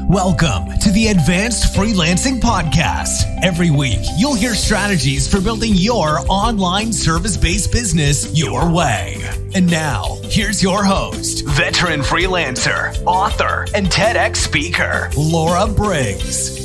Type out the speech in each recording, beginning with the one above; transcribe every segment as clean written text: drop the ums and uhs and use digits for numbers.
Welcome to the Advanced Freelancing Podcast. Every week, you'll hear strategies for building your online service-based business your way. And now, here's your host, veteran freelancer, author, and TEDx speaker, Laura Briggs.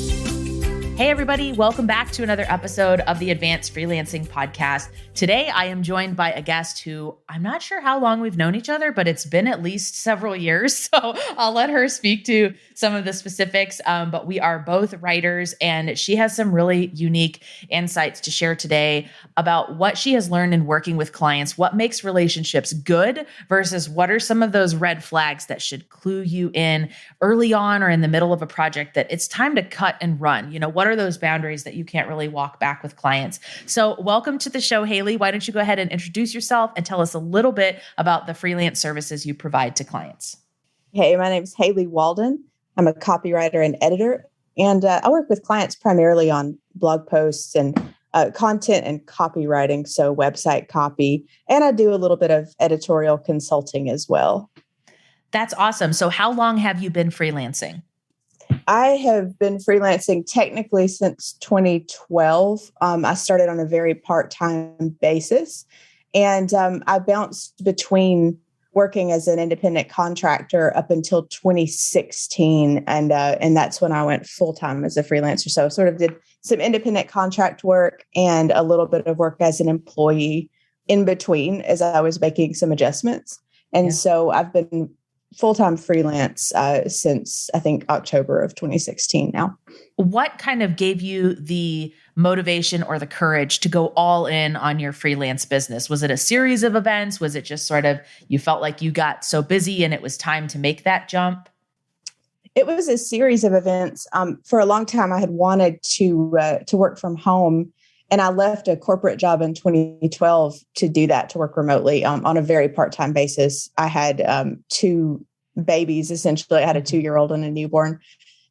Hey everybody, welcome back to another episode of the Advanced Freelancing Podcast. Today I am joined by a guest who I'm not sure how long we've known each other, but it's been at least several years. So I'll let her speak to some of the specifics. But we are both writers and she has some really unique insights to share today about what she has learned in working with clients, what makes relationships good versus what are some of those red flags that should clue you in early on or in the middle of a project that it's time to cut and run. You know, what are those boundaries that you can't really walk back with clients? So welcome to the show, Haley. Why don't you go ahead and introduce yourself and tell us a little bit about the freelance services you provide to clients? Hey, my name is Haley Walden. I'm a copywriter and editor, and I work with clients primarily on blog posts and content and copywriting, so website copy, and I do a little bit of editorial consulting as well. That's awesome. So how long have you been freelancing? I have been freelancing technically since 2012. I started on a very part-time basis, and I bounced between working as an independent contractor up until 2016, and that's when I went full-time as a freelancer. So I sort of did some independent contract work and a little bit of work as an employee in between as I was making some adjustments. And so I've been full-time freelance since I think October of 2016 now. What kind of gave you the motivation or the courage to go all in on your freelance business? Was it a series of events? Was it just sort of, you felt like you got so busy and it was time to make that jump? It was a series of events. For a long time, I had wanted to work from home. And I left a corporate job in 2012 to do that, to work remotely on a very part-time basis. I had two babies, essentially. I had a 2-year-old and a newborn.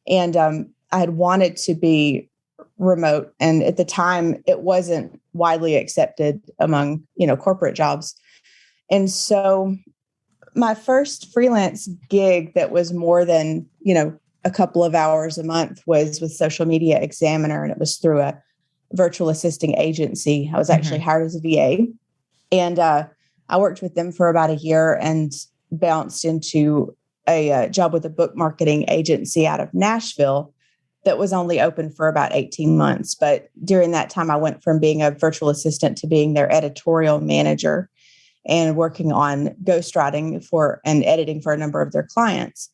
And I had wanted to be remote. And at the time, it wasn't widely accepted among, corporate jobs. And so my first freelance gig that was more than, a couple of hours a month was with Social Media Examiner. And it was through a virtual assisting agency. I was actually hired as a VA, and I worked with them for about a year and bounced into a job with a book marketing agency out of Nashville that was only open for about 18 months. But during that time, I went from being a virtual assistant to being their editorial manager and working on ghostwriting for and editing for a number of their clients.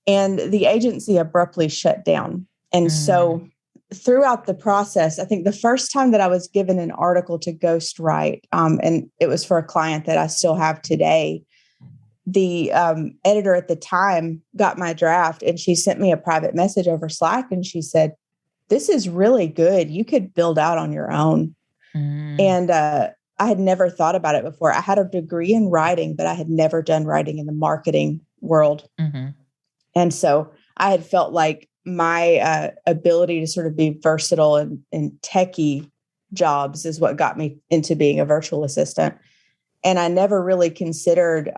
And the agency abruptly shut down. And so throughout the process, I think the first time that I was given an article to ghostwrite, and it was for a client that I still have today, the editor at the time got my draft and she sent me a private message over Slack and she said, "This is really good. You could build out on your own." And I had never thought about it before. I had a degree in writing, but I had never done writing in the marketing world. And so I had felt like my ability to sort of be versatile in techie jobs is what got me into being a virtual assistant. And I never really considered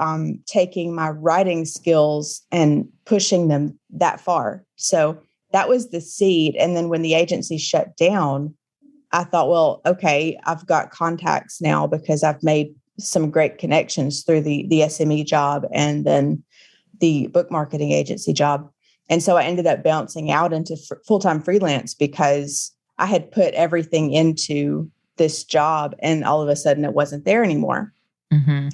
taking my writing skills and pushing them that far. So that was the seed. And then when the agency shut down, I thought, well, okay, I've got contacts now because I've made some great connections through the SME job and then the book marketing agency job. And so I ended up bouncing out into full-time freelance because I had put everything into this job and all of a sudden it wasn't there anymore.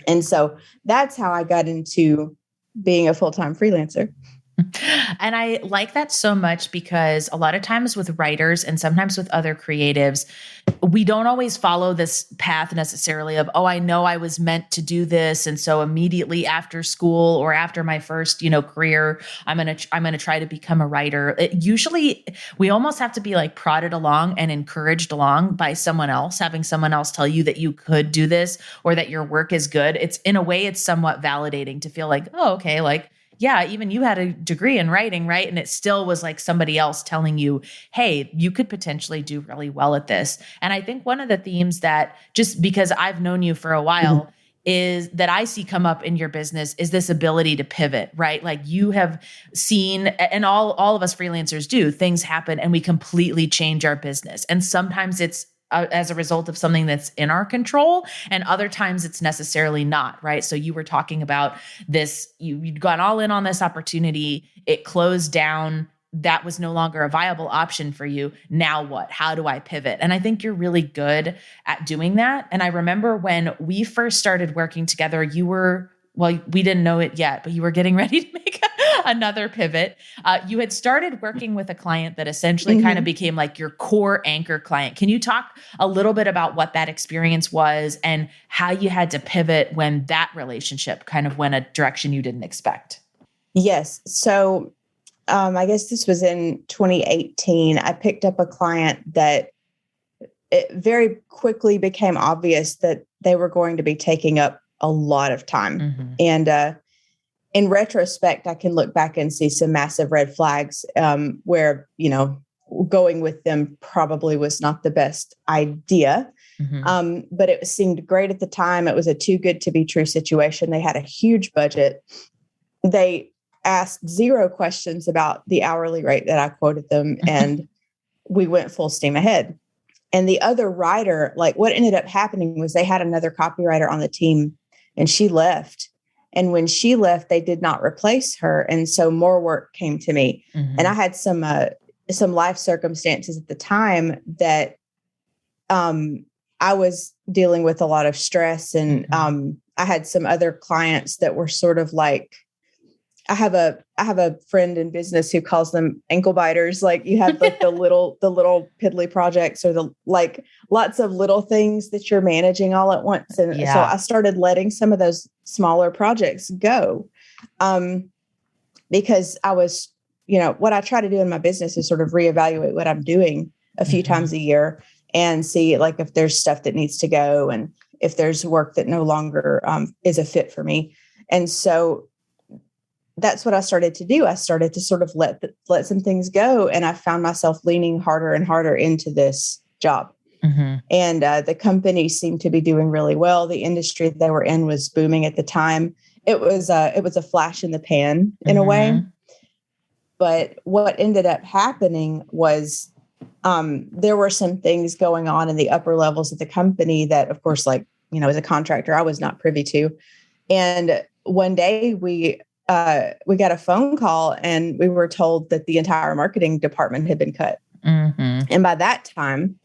And so that's how I got into being a full-time freelancer. And I like that so much because a lot of times with writers and sometimes with other creatives, we don't always follow this path necessarily of, oh, I know I was meant to do this. And so immediately after school or after my first, career, I'm going to try to become a writer. Usually we almost have to be like prodded along and encouraged along by someone else, having someone else tell you that you could do this or that your work is good. It's in a way, it's somewhat validating to feel like, oh, okay, like, yeah, even you had a degree in writing, right? And it still was like somebody else telling you, hey, you could potentially do really well at this. And I think one of the themes that, just because I've known you for a while, is that I see come up in your business is this ability to pivot, right? Like you have seen, and all of us freelancers do, things happen and we completely change our business. And sometimes it's as a result of something that's in our control, and other times it's necessarily not, right? So you were talking about this, you'd gone all in on this opportunity, it closed down, that was no longer a viable option for you. Now what? How do I pivot? And I think you're really good at doing that. And I remember when we first started working together, you were, well, we didn't know it yet, but you were getting ready to make another pivot. You had started working with a client that essentially kind of became like your core anchor client. Can you talk a little bit about what that experience was and how you had to pivot when that relationship kind of went a direction you didn't expect? Yes. So I guess this was in 2018. I picked up a client that it very quickly became obvious that they were going to be taking up a lot of time. And in retrospect, I can look back and see some massive red flags where, going with them probably was not the best idea. But it seemed great at the time. It was a too good to be true situation. They had a huge budget. They asked 0 questions about the hourly rate that I quoted them, and we went full steam ahead. And the other writer, like what ended up happening was they had another copywriter on the team and she left. And when she left, they did not replace her. And so more work came to me. And I had some life circumstances at the time that I was dealing with a lot of stress. And I had some other clients that were sort of like, I have a friend in business who calls them ankle biters. Like you have like the little piddly projects or the like lots of little things that you're managing all at once. And so I started letting some of those smaller projects go because I was, what I try to do in my business is sort of reevaluate what I'm doing a few times a year and see like if there's stuff that needs to go and if there's work that no longer is a fit for me. And so that's what I started to do. I started to sort of let some things go. And I found myself leaning harder and harder into this job. And the company seemed to be doing really well. The industry they were in was booming at the time. It was a flash in the pan in a way. But what ended up happening was there were some things going on in the upper levels of the company that, of course, like, as a contractor, I was not privy to. And one day we got a phone call and we were told that the entire marketing department had been cut. And by that time,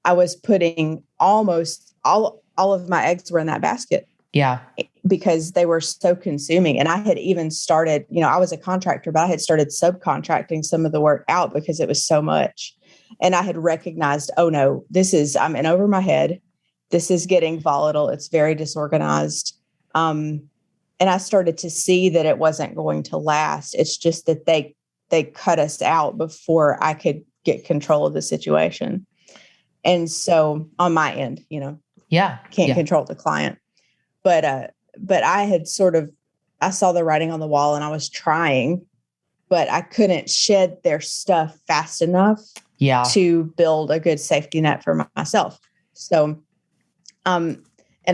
I was putting almost all of my eggs were in that basket. Yeah. Because they were so consuming. And I had even started, I was a contractor, but I had started subcontracting some of the work out because it was so much. And I had recognized, oh no, I'm in over my head. This is getting volatile. It's very disorganized. And I started to see that it wasn't going to last. It's just that they cut us out before I could get control of the situation. And so on my end, can't control the client. But I had I saw the writing on the wall and I was trying, but I couldn't shed their stuff fast enough to build a good safety net for myself. So, and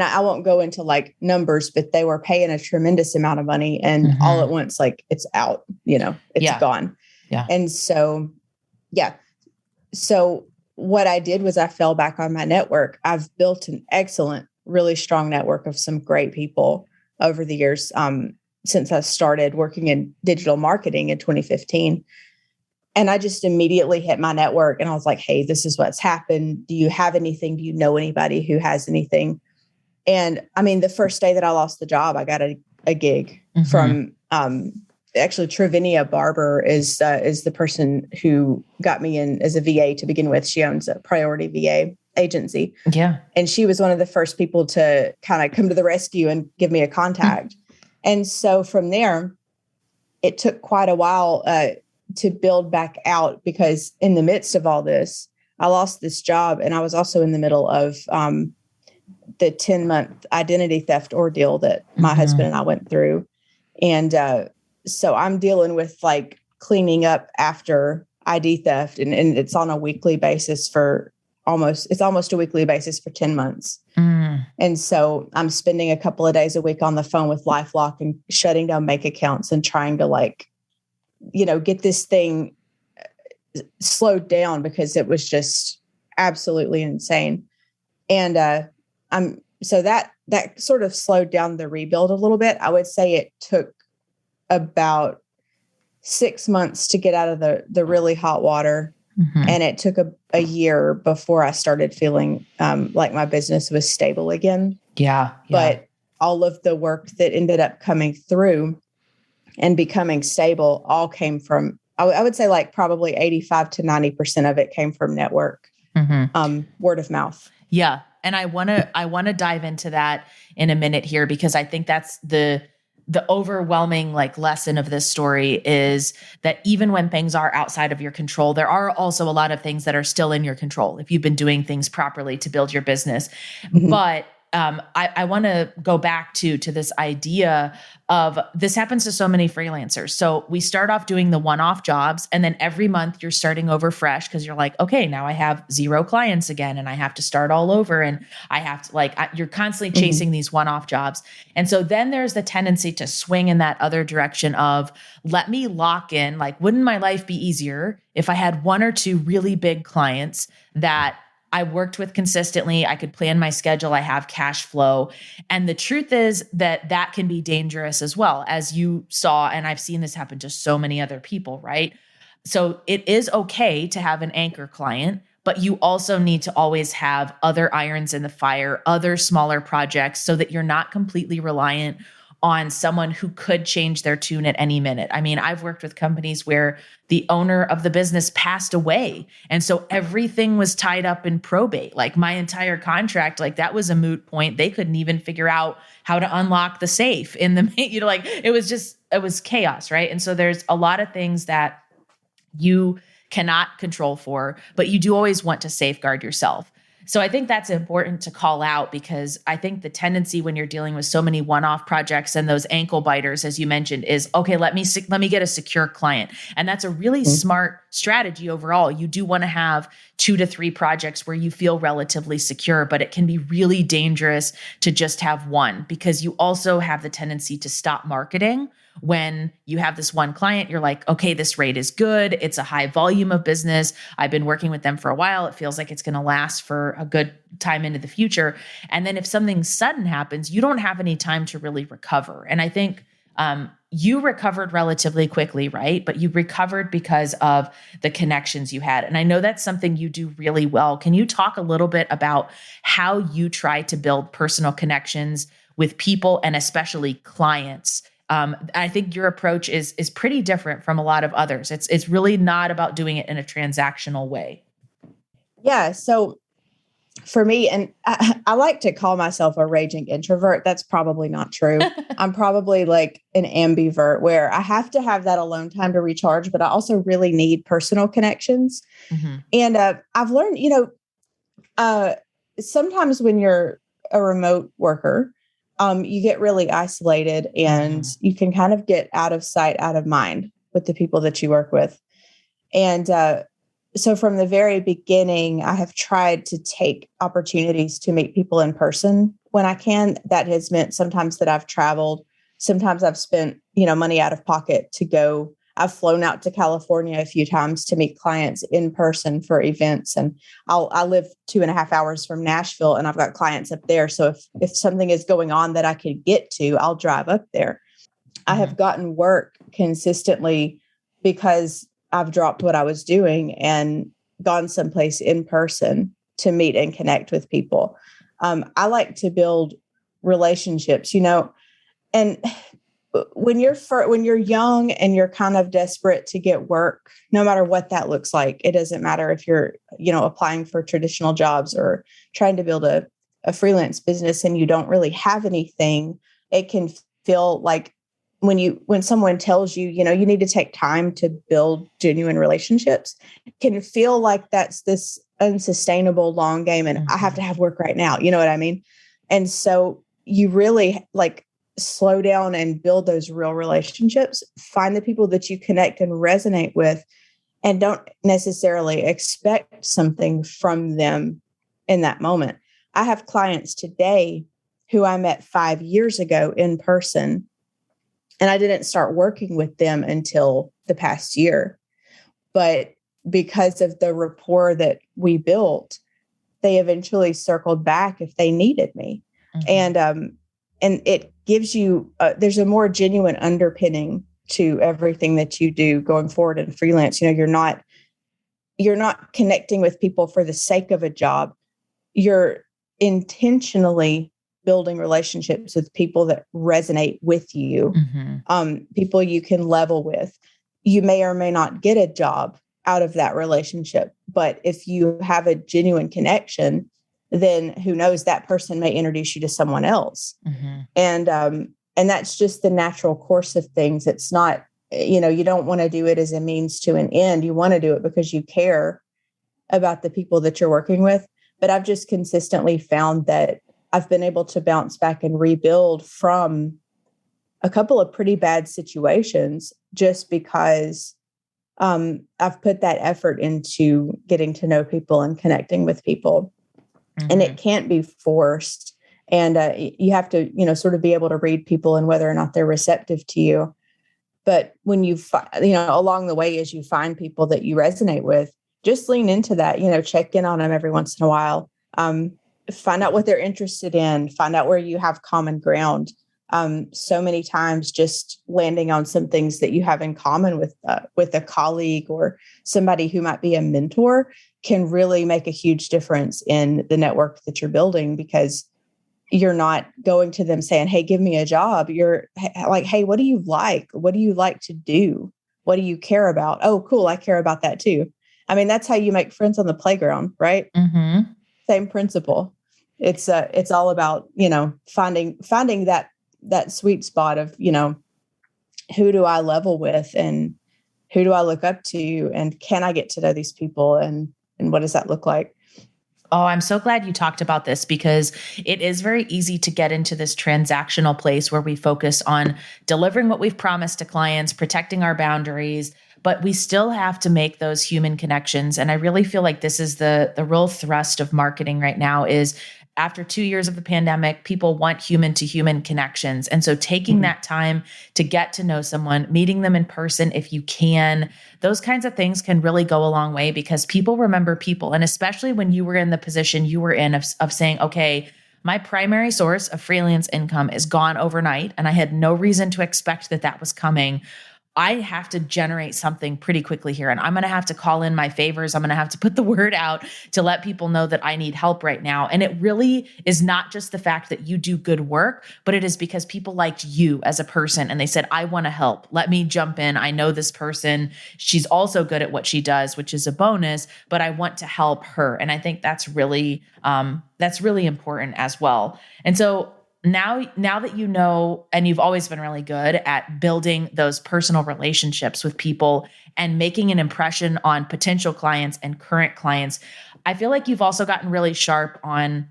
I won't go into like numbers, but they were paying a tremendous amount of money and all at once, like it's out, it's gone. Yeah. And so, so what I did was I fell back on my network. I've built an excellent, really strong network of some great people over the years since I started working in digital marketing in 2015. And I just immediately hit my network and I was like, hey, this is what's happened. Do you have anything? Do you know anybody who has anything? And I mean, the first day that I lost the job, I got a gig from actually Travinia Barber is the person who got me in as a VA to begin with. She owns a Priority VA agency. Yeah. And she was one of the first people to kind of come to the rescue and give me a contact. And so from there, it took quite a while to build back out because in the midst of all this, I lost this job and I was also in the middle of the 10-month identity theft ordeal that my husband and I went through. And so I'm dealing with like cleaning up after ID theft and it's on a weekly basis for it's almost a weekly basis for 10 months. Mm. And so I'm spending a couple of days a week on the phone with LifeLock and shutting down bank accounts and trying to get this thing slowed down, because it was just absolutely insane. And so that sort of slowed down the rebuild a little bit. I would say it took about 6 months to get out of the really hot water. Mm-hmm. And it took a year before I started feeling like my business was stable again. Yeah. But all of the work that ended up coming through and becoming stable all came from, I would say like probably 85 to 90% of it came from network, word of mouth. Yeah. And I want to dive into that in a minute here, because I think that's the overwhelming lesson of this story is that even when things are outside of your control, there are also a lot of things that are still in your control if you've been doing things properly to build your business. Mm-hmm. But I want to go back to this idea of this happens to so many freelancers. So we start off doing the one-off jobs, and then every month you're starting over fresh because you're like, okay, now I have 0 clients again, and I have to start all over. And I have to you're constantly chasing these one-off jobs. And so then there's the tendency to swing in that other direction of, let me lock in, wouldn't my life be easier if I had 1 or 2 really big clients that I worked with consistently, I could plan my schedule, I have cash flow. And the truth is that can be dangerous as well, as you saw. And I've seen this happen to so many other people, right? So it is okay to have an anchor client, but you also need to always have other irons in the fire, other smaller projects, so that you're not completely reliant on someone who could change their tune at any minute. I mean, I've worked with companies where the owner of the business passed away. And so everything was tied up in probate. My entire contract, that was a moot point. They couldn't even figure out how to unlock the safe in the, it was chaos, right? And so there's a lot of things that you cannot control for, but you do always want to safeguard yourself. So I think that's important to call out, because I think the tendency when you're dealing with so many one-off projects and those ankle biters, as you mentioned, is, okay, let me get a secure client. And that's a really smart strategy overall. You do want to have 2 to 3 projects where you feel relatively secure, but it can be really dangerous to just have one, because you also have the tendency to stop marketing. When you have this one client, you're like, okay, this rate is good. It's a high volume of business. I've been working with them for a while. It feels like it's going to last for a good time into the future. And then if something sudden happens, you don't have any time to really recover. And I think you recovered relatively quickly, right? But you recovered because of the connections you had. And I know that's something you do really well. Can you talk a little bit about how you try to build personal connections with people, and especially clients? I think your approach is pretty different from a lot of others. It's really not about doing it in a transactional way. Yeah. So for me, and I like to call myself a raging introvert. That's probably not true. I'm probably an ambivert, where I have to have that alone time to recharge, but I also really need personal connections. Mm-hmm. And I've learned, sometimes when you're a remote worker, you get really isolated, and you can kind of get out of sight, out of mind with the people that you work with. And so from the very beginning, I have tried to take opportunities to meet people in person when I can. That has meant sometimes that I've traveled. Sometimes I've spent, money out of pocket to go. I've flown out to California a few times to meet clients in person for events. And I live 2.5 hours from Nashville, and I've got clients up there. So if something is going on that I could get to, I'll drive up there. I have gotten work consistently because I've dropped what I was doing and gone someplace in person to meet and connect with people. I like to build relationships, and when you're young and you're kind of desperate to get work, no matter what that looks like, it doesn't matter if you're, applying for traditional jobs or trying to build a freelance business and you don't really have anything. It can feel like when someone tells you, you need to take time to build genuine relationships, it can feel like that's this unsustainable long game. And I have to have work right now. You know what I mean? And so you really slow down and build those real relationships, find the people that you connect and resonate with, and don't necessarily expect something from them in that moment. I have clients today who I met 5 years ago in person, and I didn't start working with them until the past year. But because of the rapport that we built, they eventually circled back if they needed me. And it gives you, there's a more genuine underpinning to everything that you do going forward in freelance. You're not connecting with people for the sake of a job. You're intentionally building relationships with people that resonate with you, people you can level with. You may or may not get a job out of that relationship, but if you have a genuine connection, then who knows, that person may introduce you to someone else. And that's just the natural course of things. It's not, you don't want to do it as a means to an end. You want to do it because you care about the people that you're working with. But I've just consistently found that I've been able to bounce back and rebuild from a couple of pretty bad situations just because I've put that effort into getting to know people and connecting with people. And it can't be forced. And you have to, sort of be able to read people and whether or not they're receptive to you. But when along the way, as you find people that you resonate with, just lean into that, check in on them every once in a while. Find out what they're interested in, find out where you have common ground. So many times just landing on some things that you have in common with a colleague or somebody who might be a mentor can really make a huge difference in the network that you're building, because you're not going to them saying, hey, give me a job. You're like, hey, what do you like? What do you like to do? What do you care about? Oh, cool. I care about that too. I mean, that's how you make friends on the playground, right? Same principle. It's all about, finding that sweet spot of, who do I level with and who do I look up to, and can I get to know these people, and what does that look like? Oh, I'm so glad you talked about this, because it is very easy to get into this transactional place where we focus on delivering what we've promised to clients, protecting our boundaries, but we still have to make those human connections. And I really feel like this is the real thrust of marketing right now is, after 2 years of the pandemic, people want human to human connections. And so taking that time to get to know someone, meeting them in person if you can, those kinds of things can really go a long way, because people remember people. And especially when you were in the position you were in of saying, okay, my primary source of freelance income is gone overnight, and I had no reason to expect that was coming. I have to generate something pretty quickly here, and I'm going to have to call in my favors. I'm going to have to put the word out to let people know that I need help right now. And it really is not just the fact that you do good work, but it is because people liked you as a person and they said, I want to help. Let me jump in. I know this person. She's also good at what she does, which is a bonus, but I want to help her. And I think that's really important as well. And so now that you know, and you've always been really good at building those personal relationships with people and making an impression on potential clients and current clients, I feel like you've also gotten really sharp on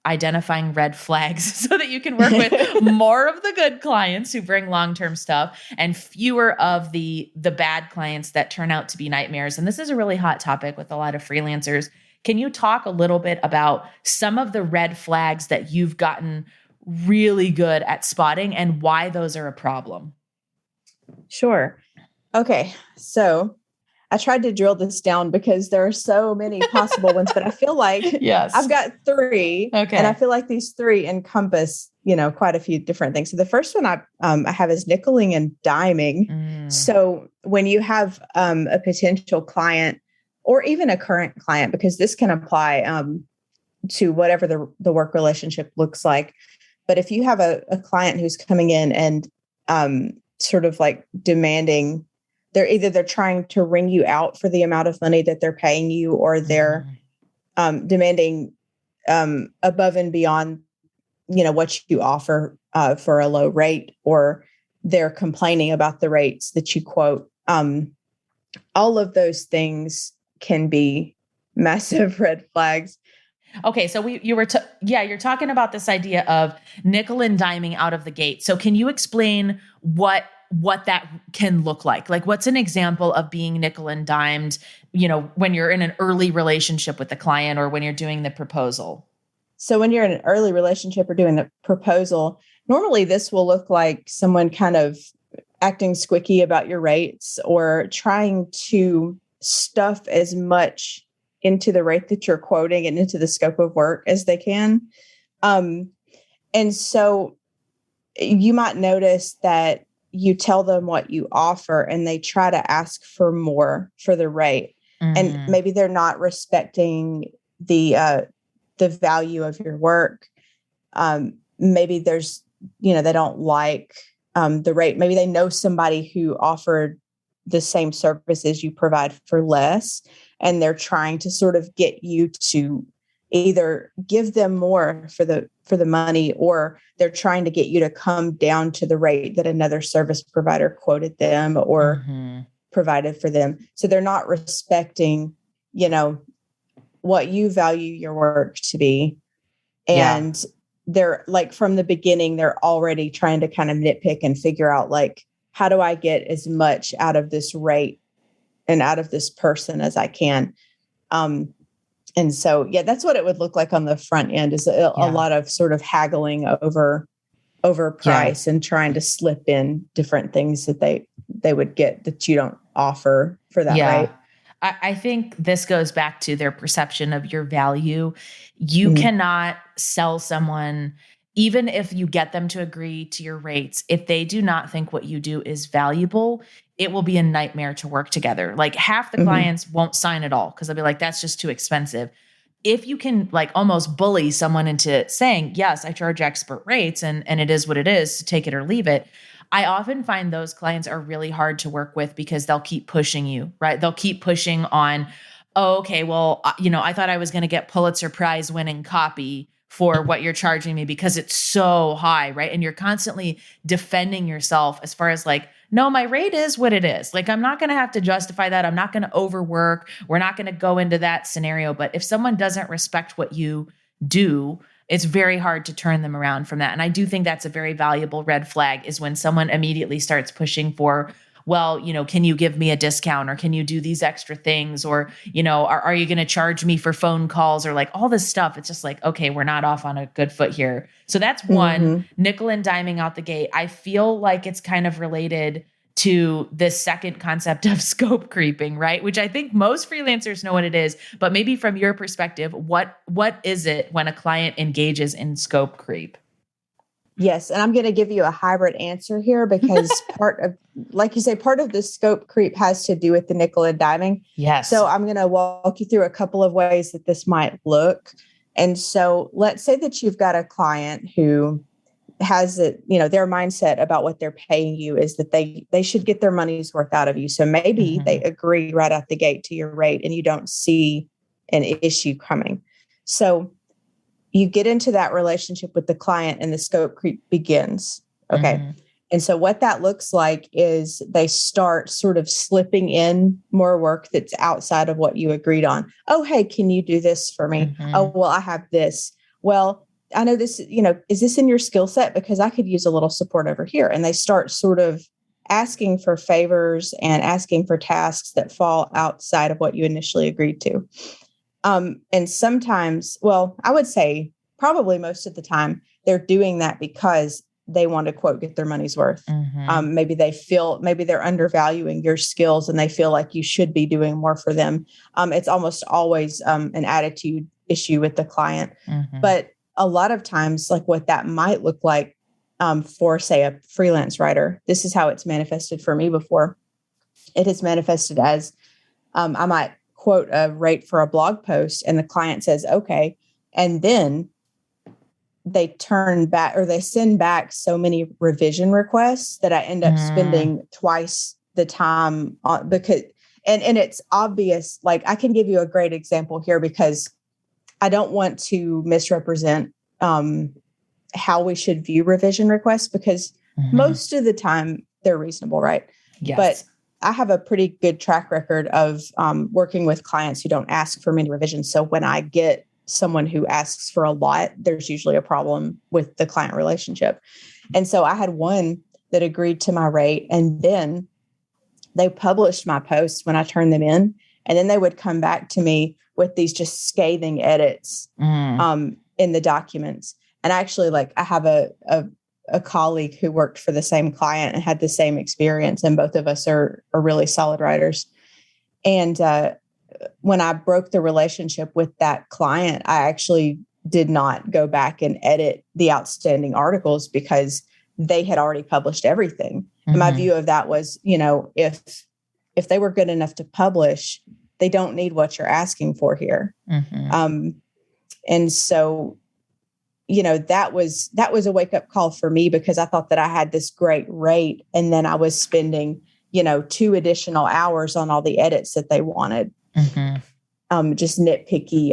identifying red flags so that you can work with more of the good clients who bring long-term stuff and fewer of the bad clients that turn out to be nightmares. And this is a really hot topic with a lot of freelancers. Can you talk a little bit about some of the red flags that you've gotten really good at spotting and why those are a problem? Sure. Okay. So I tried to drill this down because there are so many possible ones, but I feel like yes, I've got 3. Okay. And I feel like these 3 encompass, quite a few different things. So the first one I have is nickeling and diming. So when you have a potential client or even a current client, because this can apply to whatever the work relationship looks like. But if you have a client who's coming in and sort of like demanding, they're trying to wring you out for the amount of money that they're paying you, or they're demanding above and beyond, what you offer for a low rate, or they're complaining about the rates that you quote. All of those things can be massive red flags. Okay, so you're talking about this idea of nickel and diming out of the gate. So can you explain what what that can look like. Like, what's an example of being nickel and dimed, when you're in an early relationship with the client or when you're doing the proposal? So when you're in an early relationship or doing the proposal, normally this will look like someone kind of acting squicky about your rates or trying to stuff as much into the rate that you're quoting and into the scope of work as they can. And so you might notice that you tell them what you offer and they try to ask for more for the rate. And maybe they're not respecting the value of your work. Maybe there's, they don't like the rate. Maybe they know somebody who offered the same services you provide for less, and they're trying to sort of get you to either give them more for the money, or they're trying to get you to come down to the rate that another service provider quoted them or provided for them. So they're not respecting, what you value your work to be. And they're like, from the beginning, they're already trying to kind of nitpick and figure out, like, how do I get as much out of this rate and out of this person as I can? And so, that's what it would look like on the front end, is a lot of sort of haggling over price and trying to slip in different things that they would get that you don't offer for that rate. I think this goes back to their perception of your value. You cannot sell someone, even if you get them to agree to your rates, if they do not think what you do is valuable, it will be a nightmare to work together. Like, half the clients won't sign at all because they'll be like, that's just too expensive. If you can like almost bully someone into saying, yes, I charge expert rates and it is what it is, to take it or leave it, I often find those clients are really hard to work with because they'll keep pushing you, right? They'll keep pushing on, oh, okay, well, I thought I was going to get Pulitzer Prize winning copy for what you're charging me because it's so high, right? And you're constantly defending yourself as far as like, no, my rate is what it is. Like, I'm not going to have to justify that. I'm not going to overwork. We're not going to go into that scenario. But if someone doesn't respect what you do, it's very hard to turn them around from that. And I do think that's a very valuable red flag, is when someone immediately starts pushing for, well, can you give me a discount, or can you do these extra things? Or, are you going to charge me for phone calls, or like all this stuff? It's just like, okay, we're not off on a good foot here. So that's one, nickel and diming out the gate. I feel like it's kind of related to this second concept of scope creeping, right? Which I think most freelancers know what it is, but maybe from your perspective, what is it when a client engages in scope creep? Yes. And I'm going to give you a hybrid answer here, because part of the scope creep has to do with the nickel and diming. Yes. So I'm going to walk you through a couple of ways that this might look. And so let's say that you've got a client who has their mindset about what they're paying you is that they should get their money's worth out of you. So maybe they agree right out the gate to your rate and you don't see an issue coming. So you get into that relationship with the client and the scope creep begins. Okay. And so what that looks like is they start sort of slipping in more work that's outside of what you agreed on. Oh, hey, can you do this for me? Oh, well, I have this. Well, I know this, is this in your skill set? Because I could use a little support over here. And they start sort of asking for favors and asking for tasks that fall outside of what you initially agreed to. And sometimes, well, I would say probably most of the time, they're doing that because they want to, quote, get their money's worth. Maybe they're undervaluing your skills and they feel like you should be doing more for them. It's almost always an attitude issue with the client. But a lot of times, like what that might look like for, say, a freelance writer, this is how it's manifested for me before. It has manifested as I might quote a rate for a blog post and the client says, okay. And then they turn back, or they send back so many revision requests that I end up spending twice the time on, because, and it's obvious. Like, I can give you a great example here because I don't want to misrepresent how we should view revision requests, because most of the time they're reasonable, right? Yes. But I have a pretty good track record of working with clients who don't ask for many revisions. So when I get someone who asks for a lot, there's usually a problem with the client relationship. And so I had one that agreed to my rate. And then they published my posts when I turned them in. And then they would come back to me with these just scathing edits in the documents. And actually, like, I have a colleague who worked for the same client and had the same experience. And both of us are really solid writers. And when I broke the relationship with that client, I actually did not go back and edit the outstanding articles because they had already published everything. And my view of that was, if they were good enough to publish, they don't need what you're asking for here. And so, that was a wake up call for me, because I thought that I had this great rate. And then I was spending, 2 additional hours on all the edits that they wanted. Just nitpicky.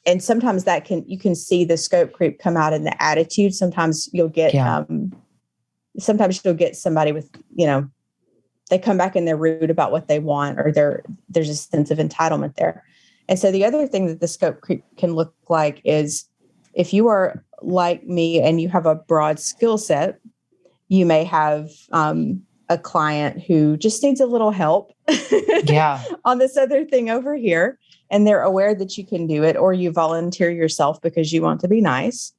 And sometimes you can see the scope creep come out in the attitude. Sometimes you'll get, somebody with, they come back and they're rude about what they want, or there's a sense of entitlement there. And so the other thing that the scope creep can look like is, if you are like me and you have a broad skill set, you may have a client who just needs a little help on this other thing over here. And they're aware that you can do it, or you volunteer yourself because you want to be nice.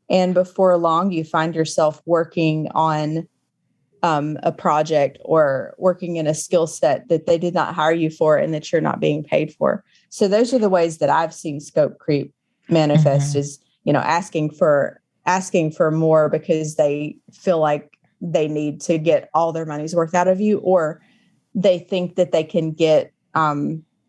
And before long, you find yourself working on a project or working in a skill set that they did not hire you for and that you're not being paid for. So those are the ways that I've seen scope creep manifest, is, asking for more because they feel like they need to get all their money's worth out of you, or they think that they can get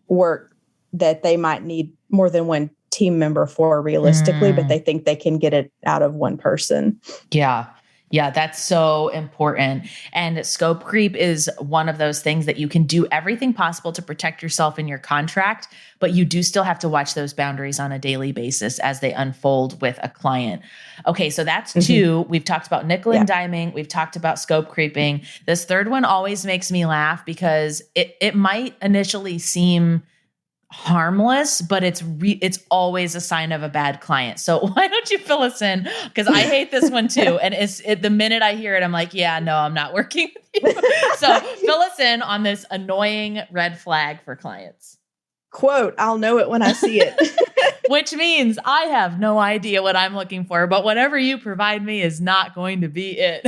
work that they might need more than one team member for realistically, but they think they can get it out of one person. Yeah. Yeah, that's so important. And scope creep is one of those things that you can do everything possible to protect yourself in your contract, but you do still have to watch those boundaries on a daily basis as they unfold with a client. Okay, so that's 2. We've talked about nickel and diming. We've talked about scope creeping. This third one always makes me laugh because it might initially seem harmless, but it's always a sign of a bad client. So why don't you fill us in? Because I hate this one too. And the minute I hear it, I'm like, yeah, no, I'm not working with you. So fill us in on this annoying red flag for clients. Quote, I'll know it when I see it. Which means I have no idea what I'm looking for, but whatever you provide me is not going to be it.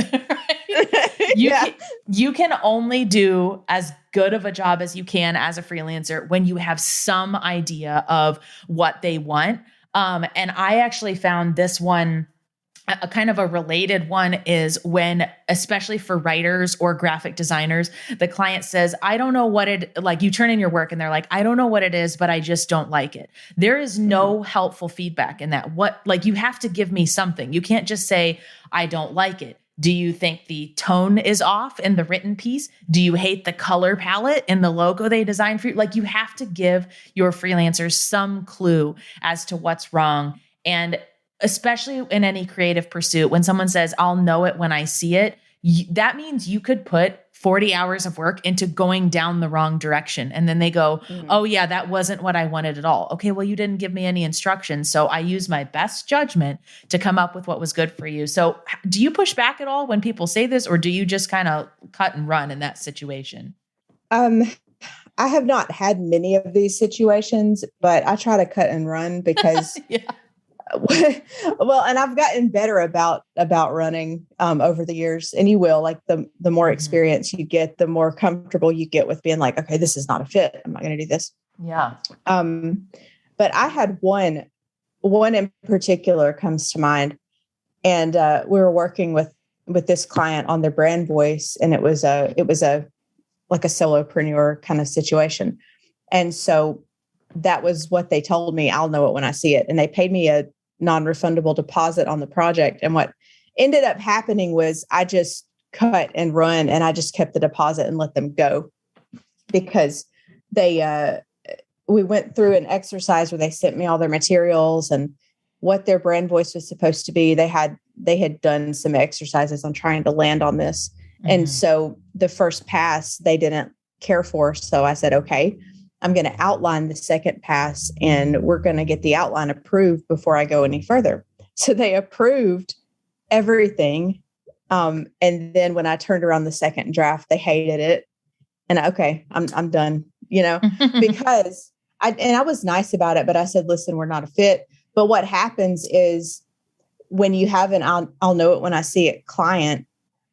Right? You can only do as good of a job as you can as a freelancer when you have some idea of what they want. And I actually found this one, a kind of a related one, is when, especially for writers or graphic designers, the client says, I don't know what you turn in your work and they're like, I don't know what it is, but I just don't like it. There is no helpful feedback in that. You have to give me something. You can't just say, I don't like it. Do you think the tone is off in the written piece? Do you hate the color palette in the logo they designed for you? You have to give your freelancers some clue as to what's wrong. And especially in any creative pursuit, when someone says, I'll know it when I see it, that means you could put 40 hours of work into going down the wrong direction. And then they go, oh yeah, that wasn't what I wanted at all. Okay, well, you didn't give me any instructions. So I used my best judgment to come up with what was good for you. So do you push back at all when people say this, or do you just kind of cut and run in that situation? I have not had many of these situations, but I try to cut and run because well, and I've gotten better about running over the years, and you will, the more experience you get, the more comfortable you get with being like, okay, this is not a fit. I'm not going to do this. Yeah. But I had one in particular comes to mind, and we were working with this client on their brand voice, and it was a solopreneur kind of situation. And so that was what they told me. I'll know it when I see it. And they paid me a non-refundable deposit on the project. And what ended up happening was I just cut and run, and I just kept the deposit and let them go, because we went through an exercise where they sent me all their materials and what their brand voice was supposed to be. They had done some exercises on trying to land on this. And so the first pass they didn't care for. So I said, okay, I'm going to outline the second pass, and we're going to get the outline approved before I go any further. So they approved everything And then when I turned around the second draft, they hated it. And okay, I'm done, because I was nice about it, but I said, listen, we're not a fit. But what happens is when you have I'll know it when I see it client,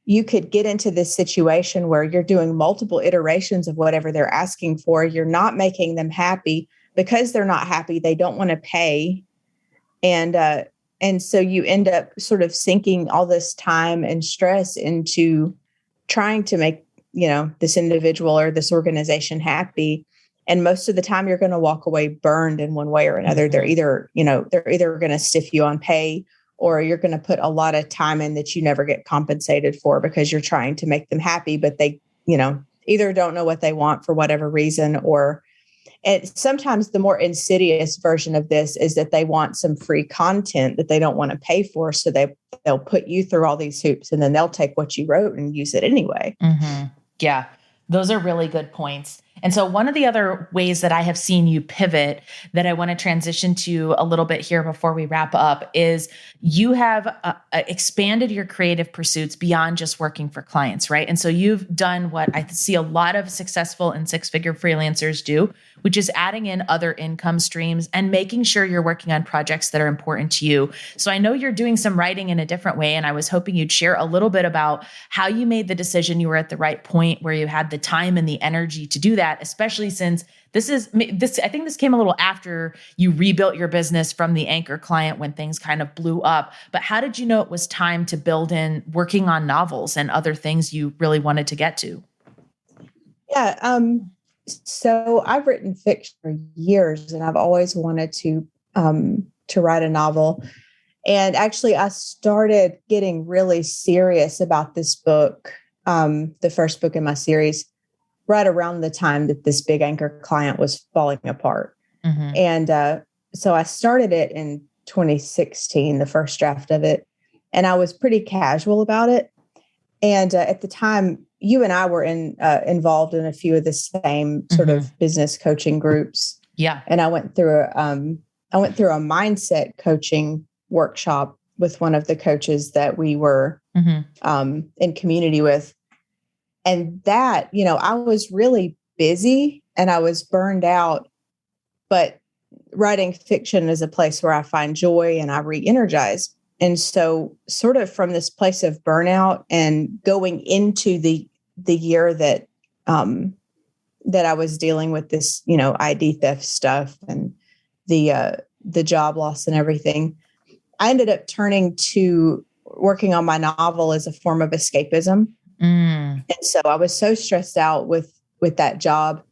you could get into this situation where you're doing multiple iterations of whatever they're asking for. You're not making them happy. Because they're not happy, they don't want to pay. And so you end up sort of sinking all this time and stress into trying to make, this individual or this organization happy. And most of the time you're going to walk away burned in one way or another. Mm-hmm. They're either going to stiff you on pay, or you're going to put a lot of time in that you never get compensated for because you're trying to make them happy, but they, either don't know what they want for whatever reason, and sometimes the more insidious version of this is that they want some free content that they don't want to pay for. So they'll put you through all these hoops, and then they'll take what you wrote and use it anyway. Mm-hmm. Yeah, those are really good points. And so one of the other ways that I have seen you pivot that I want to transition to a little bit here before we wrap up is you have expanded your creative pursuits beyond just working for clients, right? And so you've done what I see a lot of successful and six-figure freelancers do, which is adding in other income streams and making sure you're working on projects that are important to you. So I know you're doing some writing in a different way, and I was hoping you'd share a little bit about how you made the decision you were at the right point where you had the time and the energy to do that, especially since I think this came a little after you rebuilt your business from the anchor client when things kind of blew up. But how did you know it was time to build in working on novels and other things you really wanted to get to? Yeah. So I've written fiction for years, and I've always wanted to write a novel. And actually, I started getting really serious about this book, the first book in my series, right around the time that this big anchor client was falling apart. Mm-hmm. And so I started it in 2016, the first draft of it, and I was pretty casual about it. And at the time, you and I were involved in a few of the same sort Mm-hmm. of business coaching groups. Yeah. And I went through a mindset coaching workshop with one of the coaches that we were Mm-hmm. in community with. And that, I was really busy and I was burned out, but writing fiction is a place where I find joy and I re-energize. And so sort of from this place of burnout and going into the year that I was dealing with this, ID theft stuff and the job loss and everything, I ended up turning to working on my novel as a form of escapism. Mm. And so I was so stressed out with that job.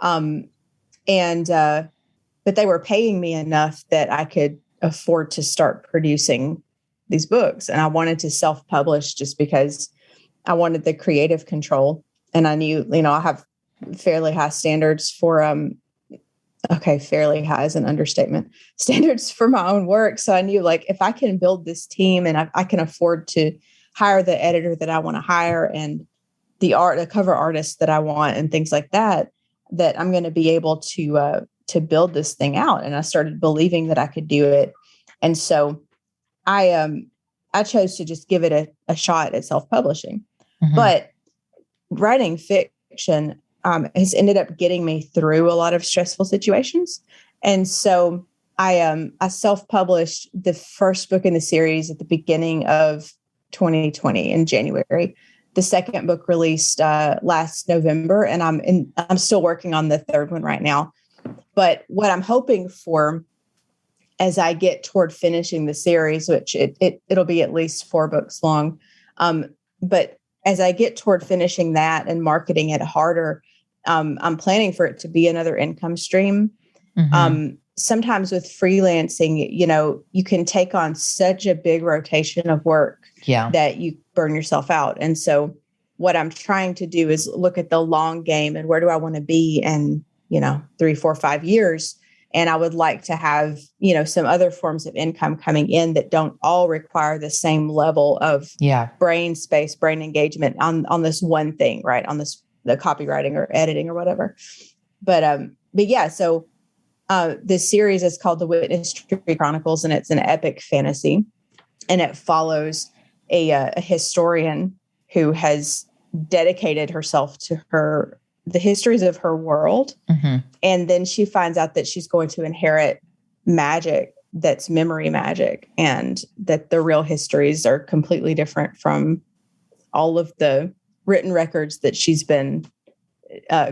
But they were paying me enough that I could afford to start producing these books. And I wanted to self-publish just because I wanted the creative control. And I knew, I have fairly high standards for, fairly high is an understatement, standards for my own work. So I knew, like, if I can build this team and I can afford to hire the editor that I want to hire and the cover artist that I want and things like that, that I'm going to be able to build this thing out. And I started believing that I could do it. And so I chose to just give it a shot at self-publishing. Mm-hmm. But writing fiction has ended up getting me through a lot of stressful situations. And so I self-published the first book in the series at the beginning of 2020 in January. The second book released last November, and I'm still working on the third one right now. But what I'm hoping for as I get toward finishing the series, which it'll be at least 4 books long, but as I get toward finishing that and marketing it harder, I'm planning for it to be another income stream. Mm-hmm. Sometimes with freelancing, you can take on such a big rotation of work that you burn yourself out. And so what I'm trying to do is look at the long game and where do I want to be in, 3, 4, 5 years. And I would like to have, some other forms of income coming in that don't all require the same level of brain space, brain engagement on this one thing, right? On the copywriting or editing or whatever. But yeah, so this series is called The Witness Tree Chronicles, and it's an epic fantasy, and it follows a historian who has dedicated herself to the histories of her world. Mm-hmm. And then she finds out that she's going to inherit magic that's memory magic, and that the real histories are completely different from all of the written records that she's been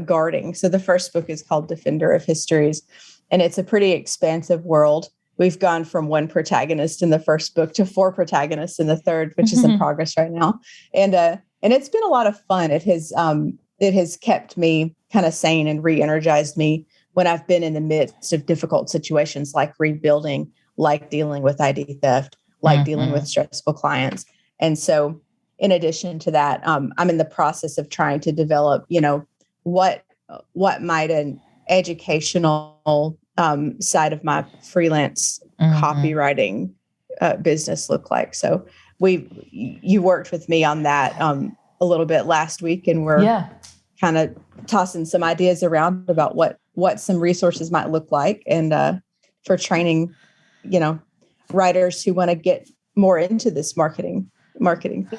guarding. So the first book is called Defender of Histories, and it's a pretty expansive world. We've gone from one protagonist in the first book to 4 protagonists in the third, which is in progress right now. And it's been a lot of fun. It has kept me kind of sane and re-energized me when I've been in the midst of difficult situations, like rebuilding, like dealing with ID theft, like dealing with stressful clients. And so in addition to that, I'm in the process of trying to develop, what might an educational side of my freelance copywriting business look like. So you worked with me on that a little bit last week, and we're kind of tossing some ideas around about what some resources might look like, and for training, writers who want to get more into this marketing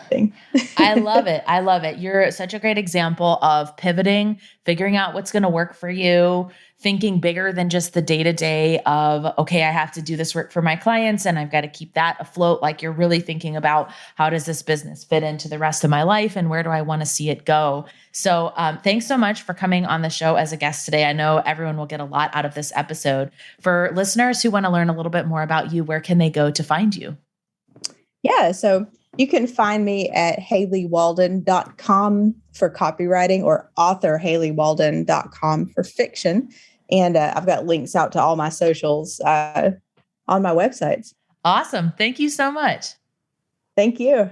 thing. I love it. I love it. You're such a great example of pivoting, figuring out what's going to work for you, thinking bigger than just the day-to-day of, okay, I have to do this work for my clients and I've got to keep that afloat. Like, you're really thinking about, how does this business fit into the rest of my life and where do I want to see it go? So thanks so much for coming on the show as a guest today. I know everyone will get a lot out of this episode. For listeners who want to learn a little bit more about you, where can they go to find you? Yeah. So you can find me at HaleyWalden.com for copywriting, or authorHaleyWalden.com for fiction. And I've got links out to all my socials on my websites. Awesome. Thank you so much. Thank you.